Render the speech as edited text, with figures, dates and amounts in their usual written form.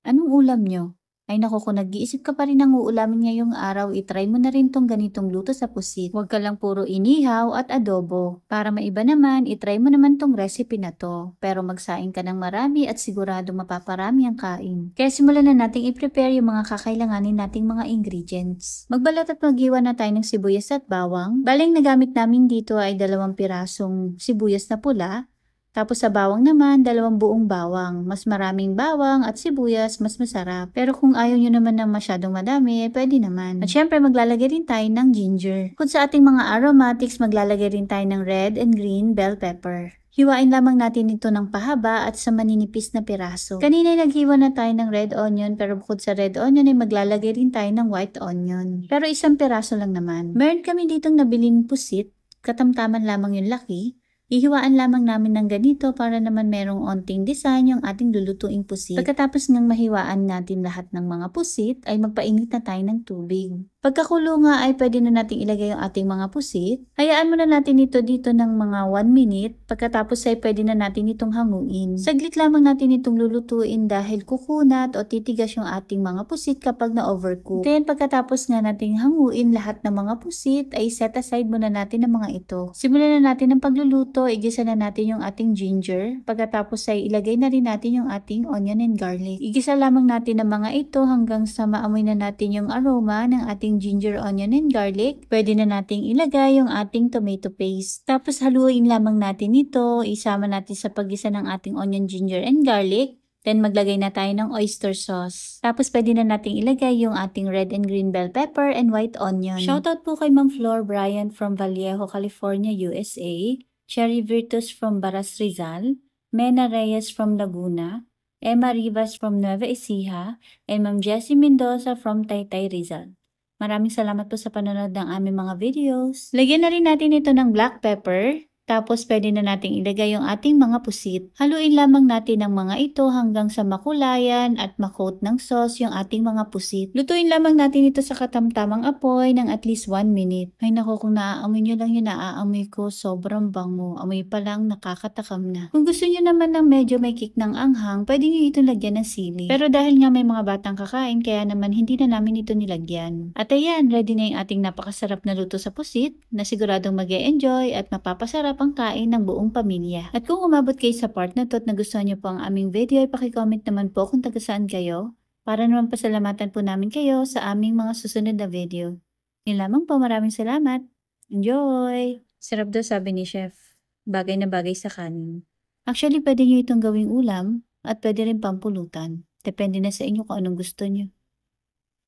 Anong ulam nyo? Ay naku, kung nag-iisip ka pa rin ng uulamin ngayong araw, itry mo na rin tong ganitong luto sa pusit. Huwag ka lang puro inihaw at adobo. Para maiba naman, itry mo naman tong recipe na to. Pero magsaing ka ng marami at sigurado mapaparami ang kain. Kaya simulan na nating i-prepare yung mga kakailanganin nating mga ingredients. Magbalat at maghiwa na tayo ng sibuyas at bawang. Baling nagamit namin dito ay 2 pirasong sibuyas na pula. Tapos sa bawang naman, 2 buong bawang. Mas maraming bawang at sibuyas, mas masarap. Pero kung ayaw nyo naman ng masyadong madami, pwede naman. At syempre, maglalagay rin tayo ng ginger. Kung sa ating mga aromatics, maglalagay rin tayo ng red and green bell pepper. Hiwain lamang natin ito ng pahaba at sa maninipis na piraso. Kanina ay naghiwa na tayo ng red onion, pero bukod sa red onion ay maglalagay rin tayo ng white onion. Pero 1 piraso lang naman. Meron kami ditong nabiling pusit, katamtaman lamang yung laki. Ihiwaan lamang namin ng ganito para naman merong onting design yung ating lulutuing pusit. Pagkatapos ng mahiwaan natin lahat ng mga pusit, ay magpainit na tayo ng tubig. Pagkakulo nga ay pwede na natin ilagay yung ating mga pusit. Hayaan muna natin ito dito ng mga 1 minute. Pagkatapos ay pwede na natin itong hanguin. Saglit lamang natin itong lulutuin dahil kukunat o titigas yung ating mga pusit kapag na-overcook. Then pagkatapos nga nating hanguin lahat ng mga pusit ay set aside muna natin ang mga ito. Simulan na natin ang pagluluto. Igisa na natin yung ating ginger. Pagkatapos ay ilagay na rin natin yung ating onion and garlic. Igisa lamang natin ang mga ito hanggang sa maamoy na natin yung aroma ng ating ginger, onion, and garlic. Pwede na nating ilagay yung ating tomato paste. Tapos haluin lamang natin ito. Isama natin sa paggisa ng ating onion, ginger, and garlic. Then maglagay na tayo ng oyster sauce. Tapos pwede na nating ilagay yung ating red and green bell pepper and white onion. Shoutout po kay Ma'am Flor Bryant from Vallejo, California, USA. Cherry Virtus from Baras, Rizal. Mena Reyes from Laguna. Emma Rivas from Nueva Ecija. And Ma'am Jessie Mendoza from Taytay, Rizal. Maraming salamat po sa panonood ng aming mga videos. Lagyan na rin natin ito ng black pepper. Tapos pwede na nating ilagay yung ating mga pusit. Haluin lamang natin ang mga ito hanggang sa makulayan at makoat ng sauce yung ating mga pusit. Lutuin lamang natin ito sa katamtamang apoy ng at least 1 minute. Ay naku, kung naaamoy nyo lang yung naaamoy ko, sobrang bango. Amoy pa lang nakakatakam na. Kung gusto nyo naman ng medyo may kick ng anghang, pwede nyo ito lagyan ng sili. Pero dahil nga may mga batang kakain, kaya naman hindi na namin ito nilagyan. At ayan, ready na yung ating napakasarap na luto sa pusit na siguradong mag-e-enjoy at mapapasarap ang kain ng buong pamilya. At kung umabot kayo sa part na to at nagustuhan nyo po ang aming video, ay paki-comment naman po kung taga saan kayo para naman pasalamatan po namin kayo sa aming mga susunod na video. Yun lamang po, maraming salamat. Enjoy! Sarap daw sabi ni Chef. Bagay na bagay sa kanin. Actually, pwede nyo itong gawing ulam at pwede rin pampulutan. Depende na sa inyo kung anong gusto nyo.